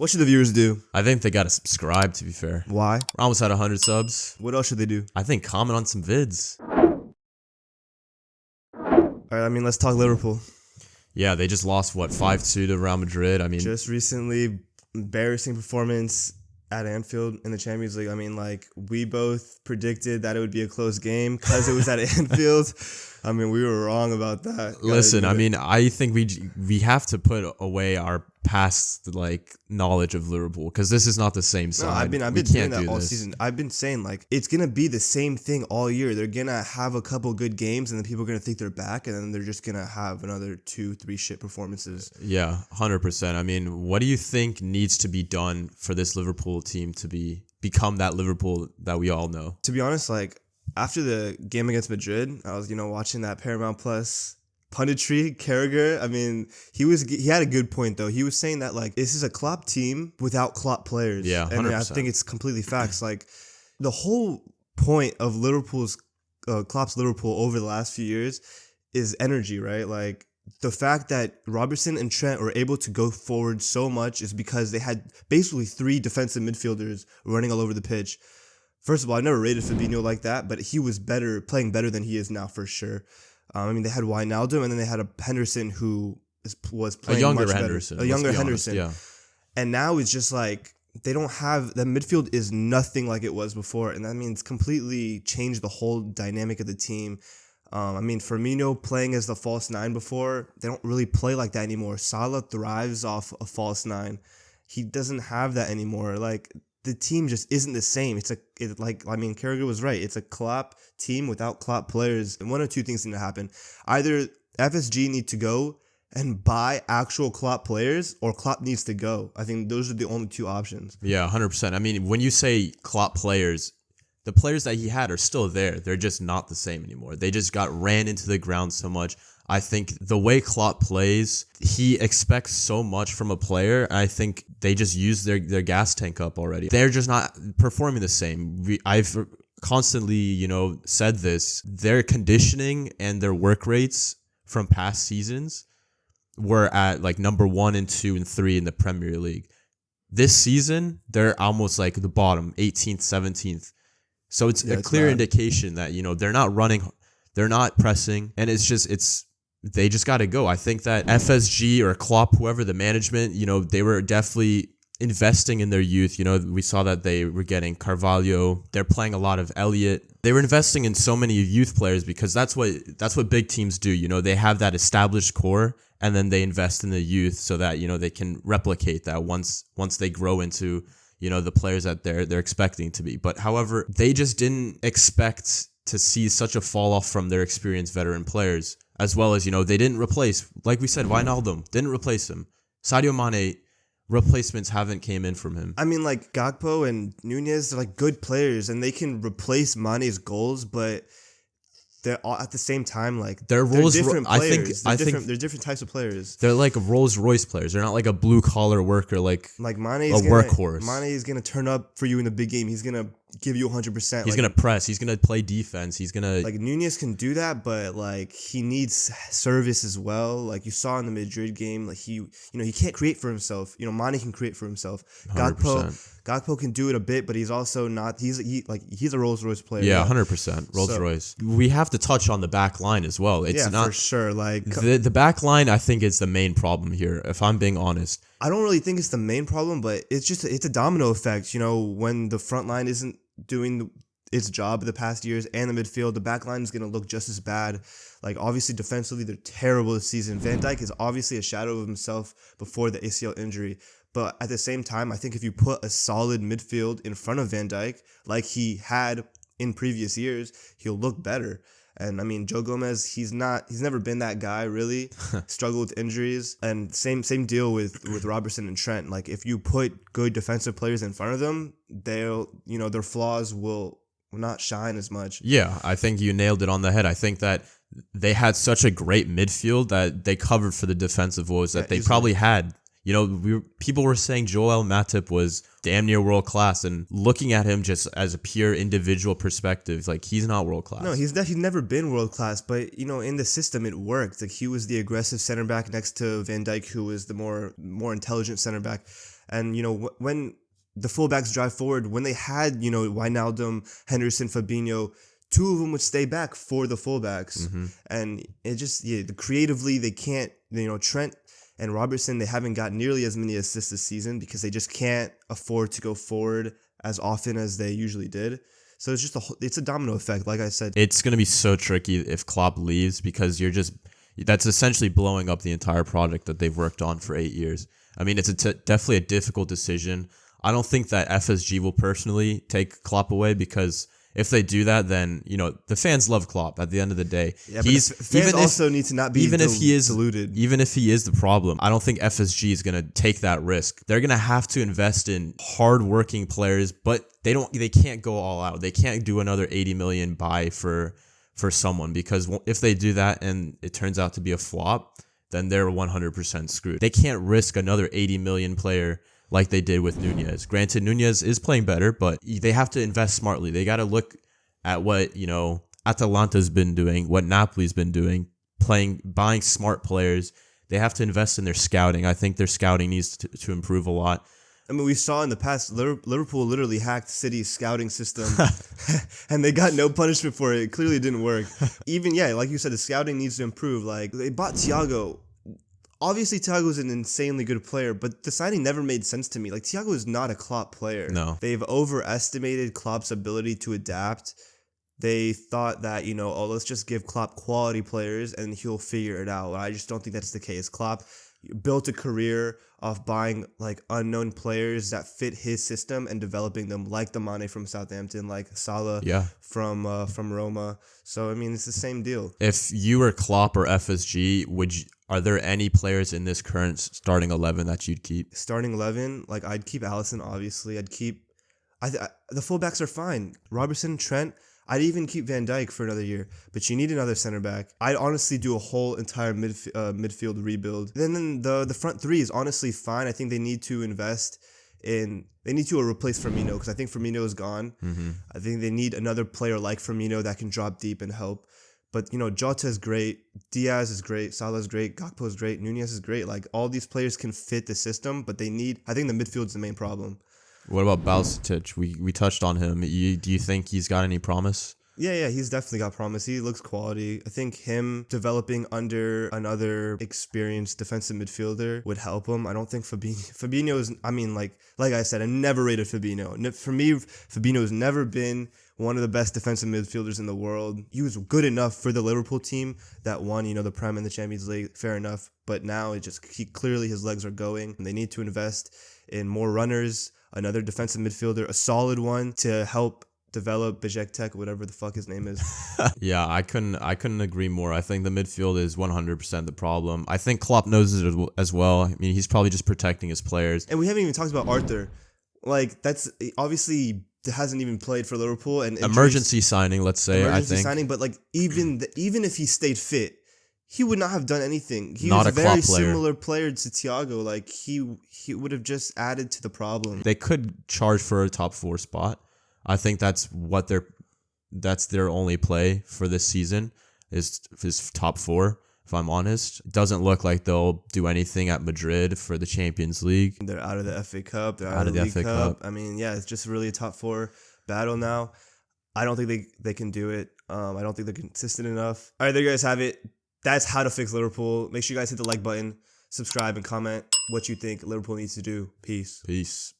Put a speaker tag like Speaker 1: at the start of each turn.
Speaker 1: What should the viewers do?
Speaker 2: I think they gotta subscribe, to be fair.
Speaker 1: Why?
Speaker 2: We're almost at 100 subs.
Speaker 1: What else should they do?
Speaker 2: I think comment on some vids.
Speaker 1: All right, let's talk Liverpool.
Speaker 2: Yeah, they just lost, 5-2 to Real Madrid?
Speaker 1: Just recently, embarrassing performance at Anfield in the Champions League. We both predicted that it would be a close game because it was at Anfield. We were wrong about that.
Speaker 2: Listen, I think we have to put away our past knowledge of Liverpool because this is not the same side.
Speaker 1: No, I've been doing that all season. I've been saying it's gonna be the same thing all year. They're gonna have a couple good games, and then people are gonna think they're back, and then they're just gonna have another 2-3 shit performances.
Speaker 2: Yeah, 100%. What do you think needs to be done for this Liverpool team to become that Liverpool that we all know?
Speaker 1: To be honest, after the game against Madrid, I was watching that Paramount Plus punditry. Carragher, he had a good point though. He was saying that this is a Klopp team without Klopp players.
Speaker 2: Yeah, 100%.
Speaker 1: And I think it's completely facts. The whole point of Klopp's Liverpool over the last few years is energy, right? The fact that Robertson and Trent were able to go forward so much is because they had basically 3 defensive midfielders running all over the pitch. First of all, I never rated Fabinho like that, but he was playing better than he is now for sure. They had Wijnaldum, and then they had a Henderson who was playing much better. A younger Henderson.
Speaker 2: Yeah.
Speaker 1: And now it's just they don't have, the midfield is nothing like it was before, and that means completely changed the whole dynamic of the team. Firmino playing as the false 9 before, they don't really play like that anymore. Salah thrives off a false 9. He doesn't have that anymore. The team just isn't the same. Carragher was right. It's a Klopp team without Klopp players. And one of 2 things need to happen. Either FSG need to go and buy actual Klopp players, or Klopp needs to go. I think those are the only 2 options.
Speaker 2: Yeah, 100%. When you say Klopp players, the players that he had are still there. They're just not the same anymore. They just got ran into the ground so much. I think the way Klopp plays, he expects so much from a player. I think they just use their gas tank up already. They're just not performing the same. I've constantly, said this. Their conditioning and their work rates from past seasons were at number 1 and 2 and 3 in the Premier League. This season, they're almost the bottom, 18th, 17th. So it's a clear indication that, they're not running, they're not pressing, and they just got to go. I think that FSG or Klopp, whoever the management, they were definitely investing in their youth. We saw that they were getting Carvalho. They're playing a lot of Elliott. They were investing in so many youth players because that's what big teams do. They have that established core, and then they invest in the youth so that, they can replicate that once they grow into, the players that they're expecting to be. But however, they just didn't expect to see such a fall off from their experienced veteran players. As well as, they didn't replace, like we said, Wijnaldum, didn't replace him. Sadio Mane, replacements haven't came in from him.
Speaker 1: Gakpo and Nunez, they're good players, and they can replace Mane's goals, but they're all at the same time they're different players. I think they're different types of players.
Speaker 2: They're Rolls Royce players. They're not a blue collar worker
Speaker 1: Mane is
Speaker 2: workhorse.
Speaker 1: Mane is gonna turn up for you in the big game. He's gonna give you 100%.
Speaker 2: He's gonna press. He's gonna play defense. He's gonna
Speaker 1: Nunez can do that, but he needs service as well. You saw in the Madrid game, he can't create for himself. Mane can create for himself.
Speaker 2: 100%.
Speaker 1: Gakpo can do it a bit, but he's also not. He's a Rolls Royce player.
Speaker 2: Yeah, 100% Rolls Royce. We have to touch on the back line as well. It's not
Speaker 1: for sure.
Speaker 2: The back line, I think, is the main problem here. If I'm being honest,
Speaker 1: I don't really think it's the main problem, but it's a domino effect. When the front line isn't doing its job the past years, and the midfield, the back line is going to look just as bad. Obviously, defensively, they're terrible this season. Van Dijk is obviously a shadow of himself before the ACL injury. But at the same time, I think if you put a solid midfield in front of Van Dijk, like he had in previous years, he'll look better. And Joe Gomez, he's never been that guy really. Struggled with injuries, and same deal with Robertson and Trent. If you put good defensive players in front of them, their flaws will not shine as much.
Speaker 2: Yeah, I think you nailed it on the head. I think that they had such a great midfield that they covered for the defensive woes that they probably had. People were saying Joel Matip was damn near world class, and looking at him just as a pure individual perspective, he's not world class.
Speaker 1: No, he's never been world class, but in the system it worked. He was the aggressive center back next to Van Dijk, who was the more intelligent center back. And, when the fullbacks drive forward, when they had, Wijnaldum, Henderson, Fabinho, two of them would stay back for the fullbacks. And it just, creatively, they can't, Trent and Robertson, they haven't got nearly as many assists this season because they just can't afford to go forward as often as they usually did. So it's just it's a domino effect, like I said.
Speaker 2: It's going to be so tricky if Klopp leaves because that's essentially blowing up the entire project that they've worked on for 8 years. I mean, it's definitely a difficult decision. I don't think that FSG will personally take Klopp away because if they do that, then, the fans love Klopp at the end of the day.
Speaker 1: Yeah, but fans also need to not be deluded.
Speaker 2: Even if he is the problem, I don't think FSG is going to take that risk. They're going to have to invest in hardworking players, but they can't go all out. They can't do another 80 million buy for someone because if they do that and it turns out to be a flop, then they're 100% screwed. They can't risk another 80 million player like they did with Nunez. Granted, Nunez is playing better, but they have to invest smartly. They got to look at what, Atalanta's been doing, what Napoli's been doing, buying smart players. They have to invest in their scouting. I think their scouting needs to improve a lot.
Speaker 1: I mean, we saw in the past, Liverpool literally hacked City's scouting system, and they got no punishment for it. It clearly didn't work. Even, like you said, the scouting needs to improve. Like, they bought Thiago. Obviously, Thiago is an insanely good player, but the signing never made sense to me. Like, Thiago is not a Klopp player.
Speaker 2: No.
Speaker 1: They've overestimated Klopp's ability to adapt. They thought that, let's just give Klopp quality players and he'll figure it out. I just don't think that's the case. Klopp built a career of buying like unknown players that fit his system and developing them, like the Mane from Southampton, like Salah from Roma. So I mean, it's the same deal.
Speaker 2: If you were Klopp or FSG, are there any players in this current starting 11 that you'd keep?
Speaker 1: Starting 11, like I'd keep Alisson. Obviously, I'd keep. The fullbacks are fine. Robertson, Trent. I'd even keep Van Dijk for another year, but you need another center back. I'd honestly do a whole entire midfield rebuild. Then the front three is honestly fine. I think they need to invest in. They need to replace Firmino because I think Firmino is gone. I think they need another player like Firmino that can drop deep and help. But, Jota is great. Diaz is great. Salah is great. Gakpo is great. Nunez is great. Like, all these players can fit the system, but I think the midfield is the main problem.
Speaker 2: What about Balcetic? We touched on him. Do you think he's got any promise?
Speaker 1: Yeah, he's definitely got promise. He looks quality. I think him developing under another experienced defensive midfielder would help him. I don't think Fabinho is, I mean, like I said, I never rated Fabinho. For me, Fabinho has never been one of the best defensive midfielders in the world. He was good enough for the Liverpool team that won, the Prem in the Champions League. Fair enough. But now clearly his legs are going. And they need to invest in more runners, another defensive midfielder, a solid one to help develop Bajektek, whatever the fuck his name is.
Speaker 2: Yeah, I couldn't agree more. I think the midfield is 100% the problem. I think Klopp knows it as well. I mean, he's probably just protecting his players.
Speaker 1: And we haven't even talked about Arthur. Like, that's obviously hasn't even played for Liverpool. And
Speaker 2: emergency signing, let's say.
Speaker 1: Emergency
Speaker 2: I think
Speaker 1: signing, but like even if he stayed fit, he would not have done anything. He
Speaker 2: not
Speaker 1: was
Speaker 2: a
Speaker 1: very
Speaker 2: Klopp player.
Speaker 1: Similar player to Thiago. Like he would have just added to the problem.
Speaker 2: They could charge for a top 4 spot. I think that's their only play for this season is top 4. If I'm honest, it doesn't look like they'll do anything at Madrid for the Champions League.
Speaker 1: They're out of the FA Cup. They're out of the FA Cup. I mean, yeah, it's just really a top 4 battle now. I don't think they can do it. I don't think they're consistent enough. All right, there you guys have it. That's how to fix Liverpool. Make sure you guys hit the like button, subscribe, and comment what you think Liverpool needs to do. Peace.